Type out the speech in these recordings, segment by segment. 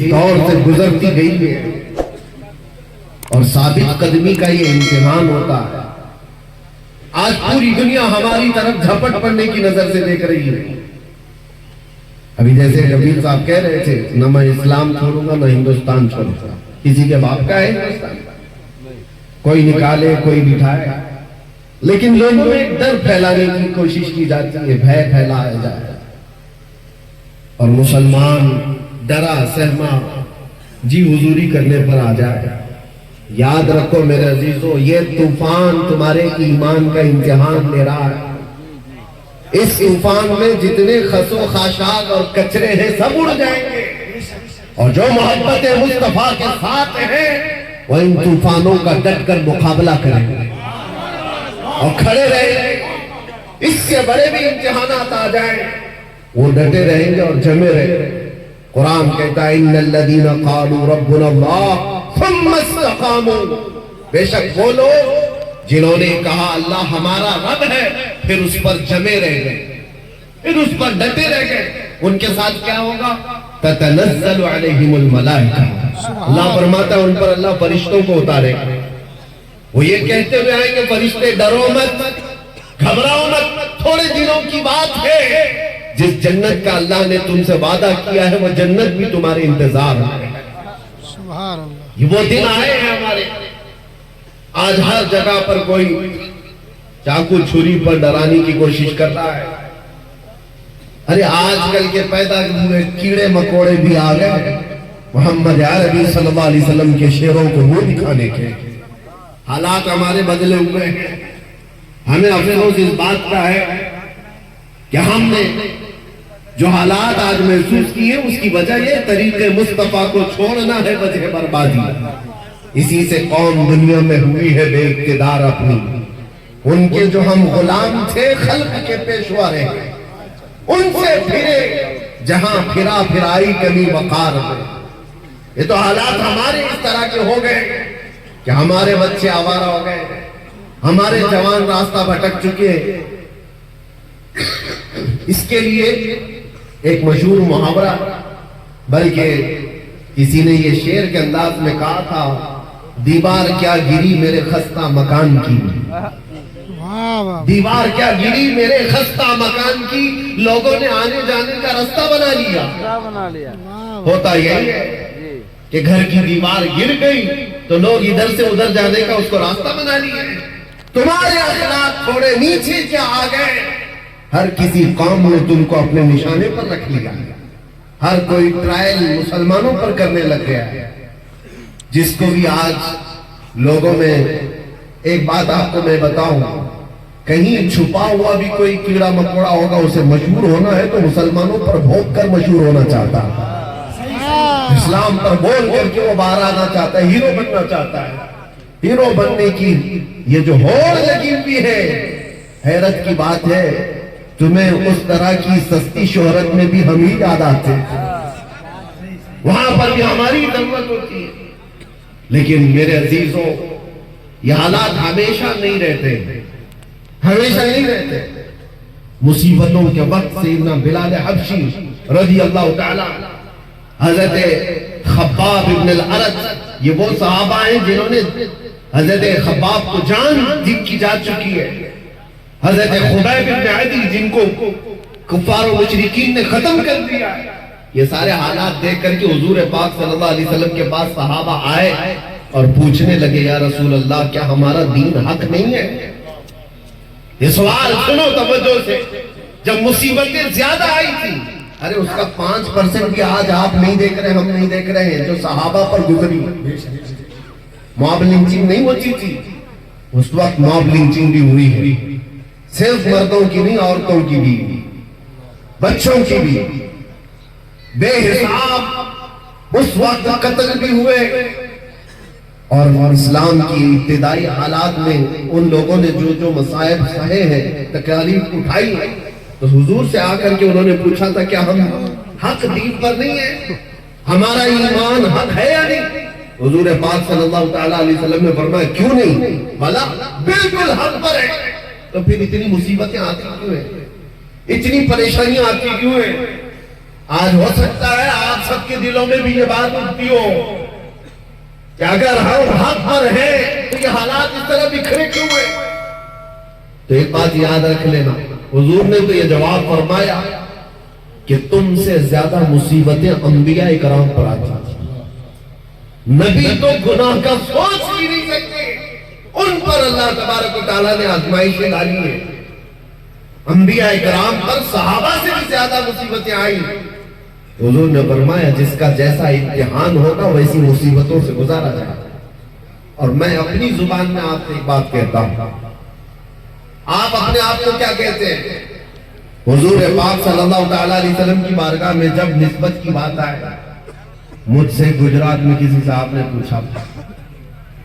دور سے گزرتی گئی ہے اور ثابت قدمی کا یہ امتحان ہوتا ہے۔ آج پوری دنیا ہماری طرف جھپٹ پڑنے کی نظر سے دیکھ رہی ہے۔ ابھی جیسے کبیر صاحب کہہ رہے تھے، نہ میں اسلام چھوڑوں گا نہ ہندوستان چھوڑوں گا۔ کسی کے باپ کا ہے ہندوستان، کوئی نکالے کوئی بٹھائے، لیکن لوگوں میں ایک ڈر پھیلانے کی کوشش کی جاتی ہے، بھے پھیلایا جائے، اور مسلمان ڈرا سہما جی حضوری کرنے پر آ جائے۔ یاد رکھو میرے عزیزو، یہ طوفان تمہارے ایمان کا امتحان لے رہا ہے۔ اس طوفان میں جتنے خس و خاشاک اور کچرے ہیں سب اڑ جائیں گے، اور جو محبت مصطفیٰ کے ساتھ ہیں وہ ان طوفانوں کا ڈٹ کر مقابلہ کریں گے اور کھڑے رہیں گے۔ اس سے بڑے بھی امتحانات آ جائیں وہ ڈٹے رہیں گے اور جمے رہیں گے۔ قرآن کہتا ہے ان الذین قالوا ربنا اللہ ثم استقاموا، بے شک وہ لوگ جنہوں نے کہا اللہ ہمارا رب ہے پھر اس پر جمے رہ گئے، پھر اس پر ڈٹے رہ گئے، ان کے ساتھ کیا ہوگا؟ تتنزل علیہم الملائکہ، اللہ فرماتا ہے ان پر اللہ فرشتوں کو اتارے گا۔ وہ یہ کہتے ہوئے آئیں گے فرشتے ڈرو مت، گھبراؤ مت، تھوڑے دنوں کی بات ہے، جس جنت کا اللہ نے تم سے وعدہ کیا ہے وہ جنت بھی تمہارے انتظار ہے۔ یہ وہ دن آئے ہیں ہمارے۔ آج ہر جگہ پر کوئی چاقو چھری پر ڈرانے کی کوشش کر رہا ہے۔ ارے آج کل کے پیدا ہوئے کیڑے مکوڑے بھی آ گئے محمد عربی صلی اللہ علیہ وسلم کے شعروں کو منہ دکھانے کے۔ حالات ہمارے بدلے ہوئے ہیں۔ ہمیں افسوس اس بات کا ہے کہ ہم نے جو حالات آج محسوس کیے اس کی وجہ یہ طریق مصطفیٰ کو چھوڑنا ہے وجہ بربادی۔ اسی سے قوم دنیا میں ہوئی ہے بے اقتدار اپنی۔ ان کے جو ہم غلام تھے خلق کے پیشوا رہے، ان سے پھرے جہاں پھرا پھرائی کمی وقار میں۔ یہ تو حالات ہمارے اس طرح کے ہو گئے کہ ہمارے بچے آوارہ ہو گئے، ہمارے جوان راستہ بھٹک چکے۔ اس کے لیے ایک مشہور محاورہ، بلکہ کسی نے یہ شعر کے انداز میں کہا تھا، دیوار کیا گری میرے خستہ مکان کی، دیوار کیا گری میرے خستہ مکان کی، لوگوں نے آنے جانے کا راستہ بنا لیا۔ ہوتا یہی ہے کہ گھر کی دیوار گر گئی تو لوگ ادھر سے ادھر جانے کا اس کو راستہ بنا لیا۔ تمہارے اخلاق تھوڑے نیچے کیا آ گئے، ہر کسی قوم نے تم کو اپنے نشانے پر رکھ لیا، ہر کوئی ٹرائل مسلمانوں پر کرنے لگ گیا ہے۔ جس کو بھی آج لوگوں میں ایک بات آپ کو میں بتاؤں، کہیں چھپا ہوا بھی کوئی کیڑا مکوڑا ہوگا، اسے مشہور ہونا ہے تو مسلمانوں پر بھونک کر مشہور ہونا چاہتا ہے، اسلام پر بول کر کے وہ باہر آنا چاہتا ہے، ہیرو بننا چاہتا ہے۔ ہیرو بننے کی یہ جو ہوڑ لگی ہوئی ہے، حیرت کی بات ہے تمہیں اس طرح کی سستی شہرت میں بھی ہم ہی یاد آتے ہیں، وہاں پر بھی ہماری ضرورت ہوتی ہے۔ لیکن میرے عزیزوں یہ حالات ہمیشہ نہیں رہتے، ہمیشہ نہیں رہتے۔ مصیبتوں کے وقت سیدنا بلال حبشی رضی اللہ تعالی، حضرت خباب ابن الارت، یہ وہ صحابہ ہیں جنہوں نے حضرت خباب کو جان دی کی جا چکی ہے، حضرت خبیب ابن عدی جن کو کفار و مشرکین نے ختم کر دیا ہے۔ یہ سارے حالات دیکھ کر کے حضور پاک صلی اللہ علیہ وسلم کے پاس صحابہ آئے اور پوچھنے لگے یا رسول اللہ کیا ہمارا دین حق نہیں ہے؟ یہ سوال سنو توجہ سے، جب مصیبتیں زیادہ آئی تھی، ارے اس کا 5% بھی آج آپ نہیں دیکھ رہے، ہم نہیں دیکھ رہے ہیں جو صحابہ پر گزری۔ موب لنچنگ نہیں ہوتی تھی اس وقت، موب لنچنگ بھی ہوئی ہے، صرف مردوں کی نہیں عورتوں کی بھی، بچوں کی بھی، بے حساب اس وقت قتل بھی ہوئے۔ اور اسلام کی ابتدائی حالات میں ان لوگوں نے جو مصائب سہے ہیں، تکالیف اٹھائی، تو حضور سے آ کر کے انہوں نے پوچھا تھا کیا ہم حق دین پر نہیں ہیں، ہمارا ایمان حق ہے یا نہیں؟ حضور پاک صلی اللہ تعالیٰ علیہ وسلم نے فرمایا کیوں نہیں، بھلا بالکل حق پر ہے۔ تو پھر اتنی مصیبتیں آتی کیوں ہیں، اتنی پریشانیاں آتی کیوں ہیں؟ آج ہو سکتا ہے آپ سب کے دلوں میں بھی یہ بات اٹھتی ہو کہ اگر ہم حق پر ہیں تو یہ حالات اس طرح بکھرے کیوں ہیں؟ تو ایک بات یاد رکھ لینا، حضور نے تو یہ جواب فرمایا کہ تم سے زیادہ مصیبتیں انبیاء کرام پر آتی ہیں، نبی تو گناہ کا سوچ ہی نہیں سکتے، ان پر اللہ تبارک و تعالیٰ نے آزمائشیں ڈالی ہیں۔ انبیاء کرام پر صحابہ سے بھی زیادہ مصیبتیں آئی، حضور نے فرمایا جس کا جیسا امتحان ہوگا ویسی مصیبتوں سے گزارا جائے۔ اور میں اپنی زبان میں آپ سے ایک بات کہتا ہوں، آپ اپنے آپ کو کیا کہتے ہیں؟ حضور پاک صلی اللہ تعالیٰ علیہ وسلم کی بارگاہ میں جب نسبت کی بات آئے، مجھ سے گجرات میں کسی صاحب نے پوچھا،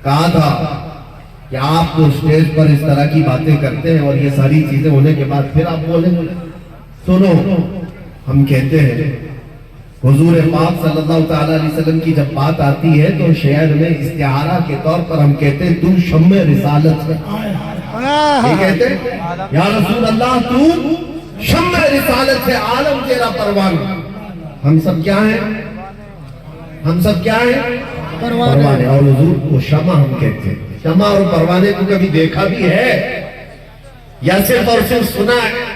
کہا تھا کہ آپ تو اسٹیج پر اس طرح کی باتیں کرتے ہیں اور یہ ساری چیزیں ہونے کے بعد پھر آپ بولیں گے؟ سنو، ہم کہتے ہیں حضور پاک صلی اللہ تعالیٰ علیہ وسلم کی جب بات آتی ہے تو شعر میں استعارہ کے طور پر ہم کہتے ہیں تو شمع رسالت ہے، یہ کہتے ہیں یا رسول اللہ تو شمع رسالت ہے، عالم تیرا پروانہ۔ ہم سب کیا ہیں؟ ہم سب کیا ہیں؟ پروانے۔ اور حضور کو شمع ہم کہتے ہیں۔ شمع اور پروانے کو کبھی دیکھا بھی ہے یا صرف اور صرف سنا ہے؟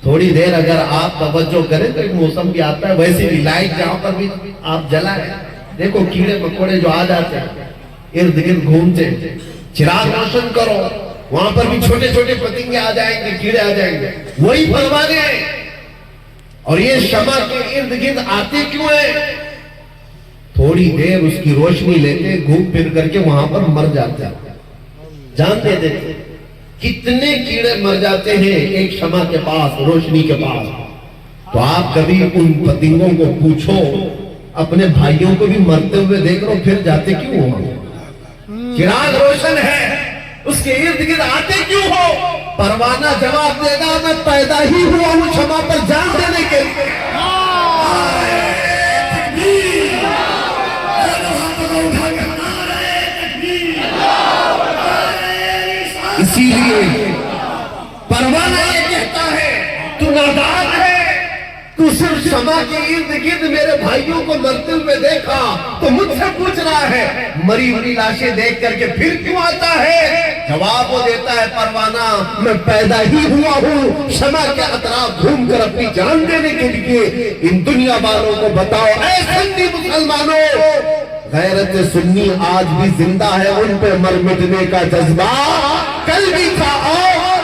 تھوڑی دیر اگر آپ توجہ کریں تو ایک موسم بھی آتا ہے، ویسے بھی لائٹ جہاں پر بھی آپ جلائیں، دیکھو کیڑے مکوڑے جو آ جاتے ہیں ارد گرد گھومتے، چراغ روشن کرو وہاں پر بھی چھوٹے چھوٹے پتنگے آ جائیں گے، کیڑے آ جائیں گے، وہی پروانے ہیں۔ اور یہ شمع کے ارد گرد آتے کیوں ہیں؟ تھوڑی دیر اس کی روشنی لیتے، گھوم پھر کر کے وہاں پر مر جاتے ہیں۔ جانتے دیتے کتنے کیڑے مر جاتے ہیں ایک شمع کے پاس، روشنی کے پاس۔ تو آپ کبھی ان پتنگوں کو پوچھو، اپنے بھائیوں کو بھی مرتے ہوئے دیکھ رہو، پھر جاتے کیوں ہو؟ چراغ روشن ہے، اس کے ارد گرد آتے کیوں ہو؟ پروانہ جواب دے گا میں پیدا ہی ہوا ہوں شمع پر جان دینے کے لیے۔ اسی لیے پروانہ یہ کہتا ہے تو نادان ہے، تو صرف شمع کے ارد گرد میرے بھائیوں کو مرتے ہوئے دیکھا تو مجھ سے پوچھ رہا ہے مری ہوئی لاشیں دیکھ کر کے پھر کیوں آتا ہے؟ جواب وہ دیتا ہے پروانہ میں پیدا ہی ہوا ہوں شمع کے اطراف گھوم کر اپنی جان دینے کے لیے۔ ان دنیا والوں کو بتاؤ اے سنی مسلمانوں، غیرت سنی آج بھی زندہ ہے، ان پہ مر مٹنے کا جذبہ کل بھی تھا اور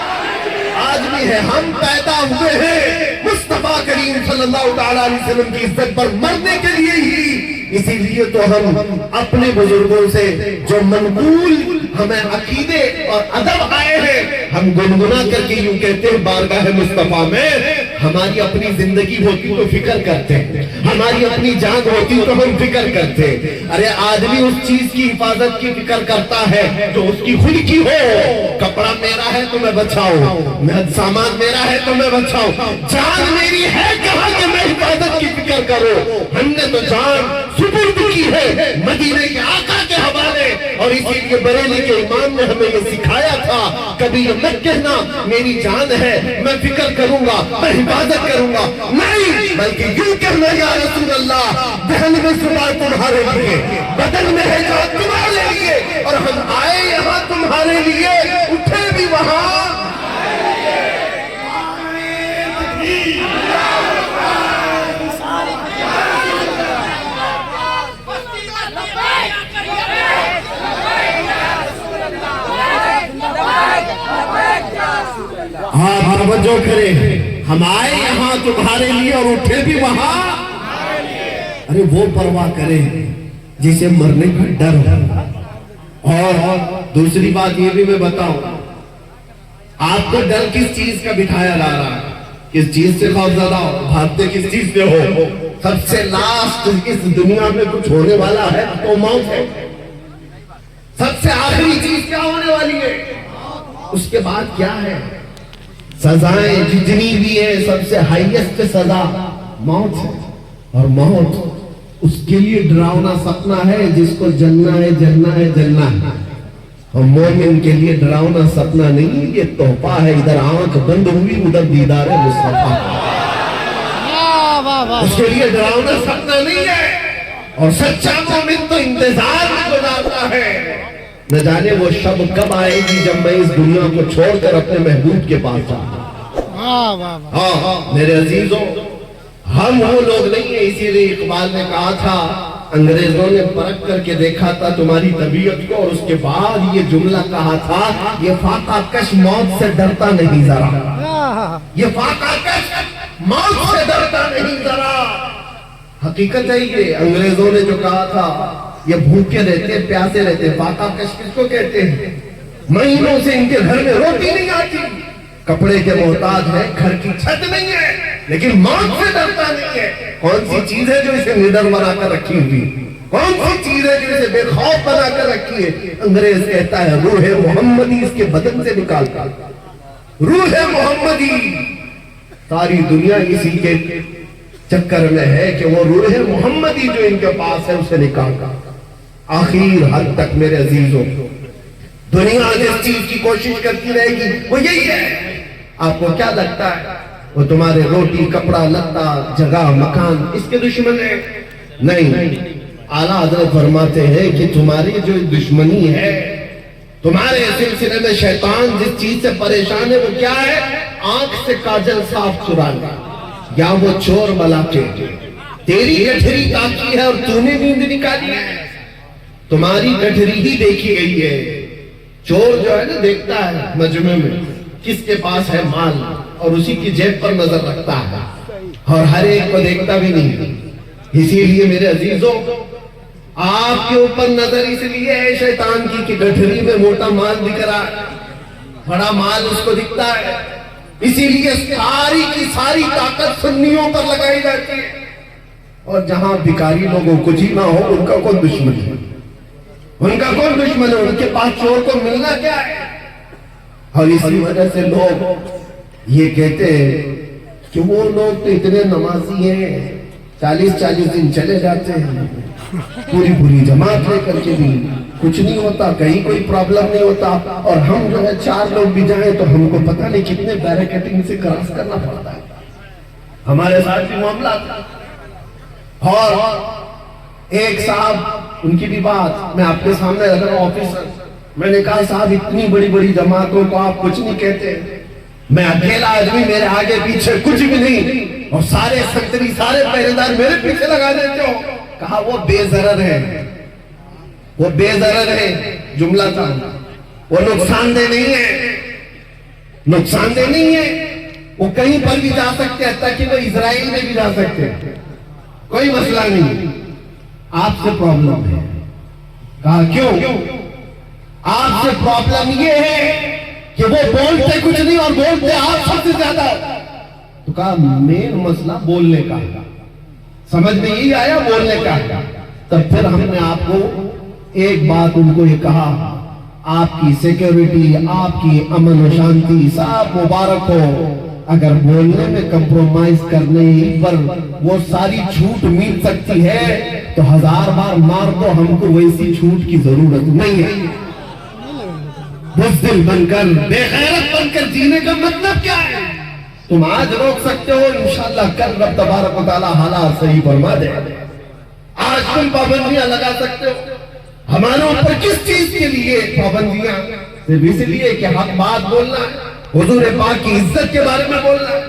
آج بھی ہے۔ ہم پیدا ہوئے ہیں مصطفیٰ کریم صلی اللہ تعالیٰ علیہ وسلم کی عزت پر مرنے کے لیے ہی، اسی لیے تو ہم اپنے بزرگوں سے جو منقول ہمیں عقیدے اور ادب آئے ہیں ہم گنگنا کر کے یوں کہتے ہیں بارگاہ مصطفیٰ میں ہماری اپنی زندگی ہوتی تو فکر کرتے ہیں، ہماری اپنی جان ہوتی تو ہم فکر کرتے ہیں۔ ارے آدمی اس چیز کی حفاظت کی فکر کرتا ہے جو اس کی خود کی ہو، کپڑا میرا ہے تو میں بچاؤں، سامان میرا ہے تو میں بچاؤں، جان میری ہے کہاں کہ میں حفاظت کی فکر کروں؟ ہم نے تو جان سپرد کی ہے مدینے کے آقا کے حوالے، اور اسی لیے بریلی کے امام نے ہمیں یہ سکھایا تھا کبھی یہ مت کہنا میری جان ہے میں فکر کروں گا میں حفاظت کروں گا، نہیں بلکہ یوں کہنا یا رسول اللہ دہن میں صبح تمہارے لیے، بدن میں ہے جہاں تمہارے لیے، اور ہم آئے یہاں تمہارے لیے، اٹھے بھی وہاں۔ آپ توجہ کریں، ہم آئے یہاں تمہارے لیے اور اٹھے بھی وہاں۔ ارے وہ پرواہ کریں جسے مرنے کا ڈر ہو۔ اور دوسری بات یہ بھی میں بتاؤں، آپ کو ڈر کس چیز کا بٹھایا لا رہا ہے؟ کس چیز سے خوف زدہ ہو؟ بھاگتے کس چیز سے ہو؟ سب سے لاسٹ اس دنیا میں کچھ ہونے والا ہے تو موت ہے۔ سب سے آخری چیز کیا ہونے والی ہے؟ اس کے بعد کیا ہے؟ سزائیں جتنی بھی ہیں سب سے ہائیسٹ سزا موت ہے، اور موت اس کے لیے ڈراؤنا سپنا ہے جس کو جلنا ہے جلنا ہے جلنا ہے، اور مومن کے لیے ڈراؤنا سپنا نہیں، یہ تحفہ ہے، ادھر آنکھ بند ہوئی ادھر دیدار مصطفیٰ۔ اس کے لیے ڈراؤنا سپنا نہیں ہے، اور سچا مومن تو انتظار میں گزارتا ہے، نہ جانے وہ شب کب آئے گی جب میں اس دنیا کو چھوڑ کر اپنے محبوب کے پاس جاؤں۔ ہاں میرے عزیزوں، ہم وہ لوگ نہیں ہیں، اسی لیے اقبال نے کہا تھا انگریزوں نے پرکھ کر کے دیکھا تھا تمہاری طبیعت کو، اور اس کے بعد یہ جملہ کہا تھا، یہ فاقہ کش موت سے ڈرتا نہیں ذرا، یہ فاقہ کش موت سے ڈرتا نہیں ذرا۔ حقیقت ہے یہ، انگریزوں نے جو کہا تھا یہ بھوکے رہتے پیاسے رہتے، فاقہ کش کس کو کہتے ہیں؟ مہینوں سے ان کے گھر میں روٹی نہیں آتی، کپڑے کے محتاج ہے، گھر کی چھت نہیں ہے، لیکن موت سے ڈرتا نہیں ہے۔ کون سی چیز ہے جو اسے نڈر بنا کر رکھی ہوئی؟ کون سی چیز ہے جو اسے بے خوف بنا کر رکھی ہے؟ انگریز کہتا ہے روح محمدی اس کے بدن سے نکال کر، روح محمدی۔ ساری دنیا اسی کے چکر میں ہے کہ وہ روح محمدی جو ان کے پاس ہے اسے نکال کر۔ آخر حد تک میرے عزیزوں، دنیا جس چیز کی کوشش کرتی رہے گی وہ یہی ہے۔ آپ کو کیا لگتا ہے وہ تمہارے روٹی کپڑا لتا جگہ مکان اس کے دشمن ہے؟ نہیں، اعلیٰ حضرت فرماتے ہیں کہ تمہاری جو دشمنی ہے، تمہارے سلسلے میں شیطان جس چیز سے پریشان ہے وہ کیا ہے؟ آنکھ سے کاجل صاف چرانا، یا وہ چور بلا کے تیری گٹھری تاکی ہے اور تو نے نیند نکالی ہے۔ تمہاری گٹھری ہی دیکھی گئی ہے۔ چور جو ہے نا دیکھتا ہے مجمع میں کس کے پاس ہے مال، اور اسی کی جیب پر نظر رکھتا ہے، اور ہر ایک کو دیکھتا بھی نہیں۔ اسی لیے میرے عزیزوں، آپ کے اوپر نظر اس لیے ہے شیطان کی کہ گٹھری میں موٹا مال دکھ رہا ہے، بڑا مال اس کو دکھتا ہے، اسی لیے ساری کی ساری طاقت سنیوں پر لگائی جاتی ہے۔ اور جہاں بھکاری لوگوں کچھ ہی نہ ہو ان کا کون دشمن ہے؟ ان کا کون دشمن ہے؟ ان کے پاس چور کو ملنا کیا ہے؟ اور اسی وجہ سے لوگ یہ کہتے ہیں کہ وہ لوگ تو اتنے نمازی ہیں، 40 دن چلے جاتے ہیں پوری جماعت لے کر کے بھی کچھ نہیں ہوتا، کہیں کوئی پرابلم نہیں ہوتا، اور ہم جو ہے 4 لوگ بھی جائیں تو ہم کو پتہ نہیں کتنے بیریکیڈنگ سے کراس کرنا پڑتا ہے۔ ہمارے ساتھ بھی معاملات، اور ایک صاحب ان کی بھی بات میں آپ کے سامنے رکھ رہا ہوں، آفیسر، میں نے کہا صاحب اتنی بڑی جماعتوں کو آپ کچھ نہیں کہتے، میں اکیلا آدمی، میرے آگے پیچھے کچھ بھی نہیں، اور سارے سنتری سارے پہریدار میرے پیچھے لگا دیتے ہو۔ کہا وہ بے ضرر ہے، وہ بے ضرر ہے، جملہ تھا، وہ نقصان دہ نہیں ہے، نقصان دہ نہیں ہے، وہ کہیں پر بھی جا سکتے ہیں، حتیٰ کہ وہ اسرائیل میں بھی جا سکتے ہیں، کوئی مسئلہ نہیں۔ آپ سے پرابلم ہے۔ کہا کیوں؟ آپ سے پرابلم یہ ہے کہ وہ بولتے کچھ نہیں اور بولتے آپ سب سے زیادہ۔ تو کہا مین مسئلہ بولنے کا ہے، سمجھ میں یہ آیا بولنے کا ہے۔ تب پھر ہم نے آپ کو ایک بات ان کو یہ کہا، آپ کی سیکیورٹی، آپ کی امن و شانتی سب مبارک ہو، اگر بولنے میں کمپرومائز کرنے پر وہ ساری چھوٹ مل سکتی ہے تو 1000 بار مار دو، ہم کو ویسی چھوٹ کی ضرورت نہیں ہے۔ بزدل بن کر، بے غیرت بن کر جینے کا مطلب کیا ہے؟ تم آج روک سکتے ہو، انشاءاللہ کل رب تبارک و تعالی حالات صحیح فرما دے۔ آج تم پابندیاں لگا سکتے ہو، ہمارے اوپر کس چیز کے لیے پابندیاں؟ صرف اس لیے کہ حق بات بولنا ہے، حضور پاک کی عزت کے بارے میں بولنا ہے،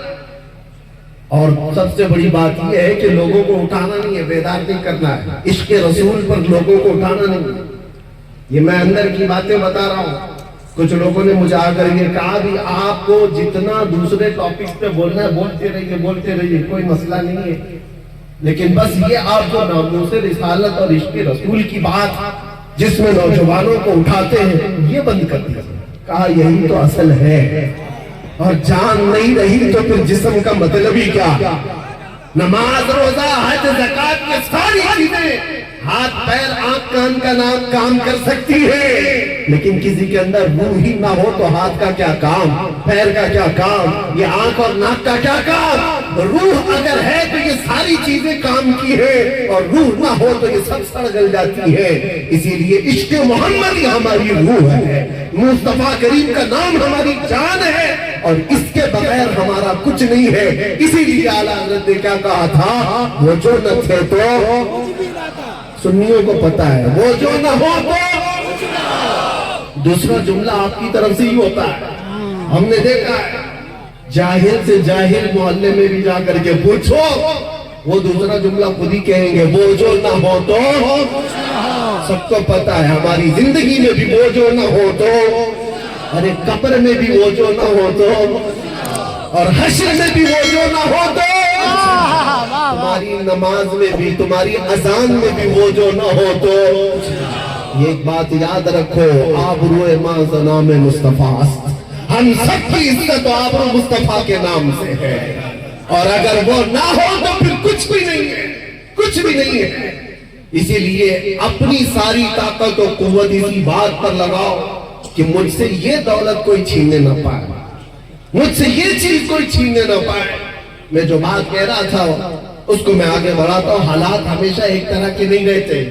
اور سب سے بڑی بات یہ ہے کہ لوگوں کو اٹھانا نہیں ہے، بیدار نہیں کرنا ہے، عشق رسول پر لوگوں کو اٹھانا نہیں ہے۔ یہ میں اندر کی باتیں بتا رہا ہوں۔ کچھ لوگوں نے مجھے آ کر یہ کہا بھی آپ کو جتنا دوسرے ٹاپکس پہ بولنا ہے بولتے رہیے، کوئی مسئلہ نہیں ہے، لیکن بس یہ آپ جو ناموس رسالت اور عشق رسول کی بات جس میں نوجوانوں کو اٹھاتے ہیں یہ بند کر دیا۔ کہا یہی تو اصل ہے، اور جان نہیں رہی تو پھر جسم کا مطلب ہی کیا؟ نماز روزہ حج زکات کے ساری چیزیں ہاتھ پیر آنکھ کان کا نام کام کر سکتی ہے، لیکن کسی کے اندر روح ہی نہ ہو تو ہاتھ کا کیا کام، پیر کا کیا کام، یہ آنکھ اور ناک کا کیا کام؟ روح اگر ہے تو یہ ساری چیزیں کام کی ہے، اور روح نہ ہو تو یہ سب سڑ گل جاتی ہے۔ اسی لیے عشق محمدی ہماری روح ہے، مصطفیٰ کریم کا نام ہماری جان ہے، اور اس کے بغیر ہمارا کچھ نہیں ہے. اسی لیے اعلیٰ حضرت نے کیا کہا تھا, وہ جو نہ تھے تو سنیوں کو پتا ہے, وہ جو نہ ہو تو دوسرا جملہ آپ کی طرف سے ہی ہوتا ہے. ہم نے دیکھا ہے جاہل سے جاہل محلے میں بھی جا کر کے پوچھو, وہ دوسرا جملہ خود ہی کہیں گے, وہ جو نہ ہو تو. سب کو پتا ہے ہماری زندگی میں بھی وہ جو نہ ہو تو, ارے قبر میں بھی وہ جو نہ ہو تو, اور حشر میں بھی وہ جو نہ ہو تو, تمہاری نماز میں بھی, تمہاری اذان میں بھی وہ جو نہ ہو تو. یہ ایک بات یاد رکھو, آبروئے ما نام مصطفیٰ است, ہم سب کی عزت آبرو مصطفیٰ کے نام سے ہے. اور اگر وہ نہ ہو تو پھر کچھ بھی نہیں ہے, کچھ بھی نہیں ہے. اسی لیے اپنی ساری طاقت و قوت اسی بات پر لگاؤ کہ مجھ سے یہ دولت کوئی چھیننے نہ پائے, مجھ سے یہ چیز کوئی چھیننے نہ پائے. میں جو بات کہہ رہا تھا اس کو میں آگے بڑھاتا ہوں. حالات ہمیشہ ایک طرح کے نہیں رہتے.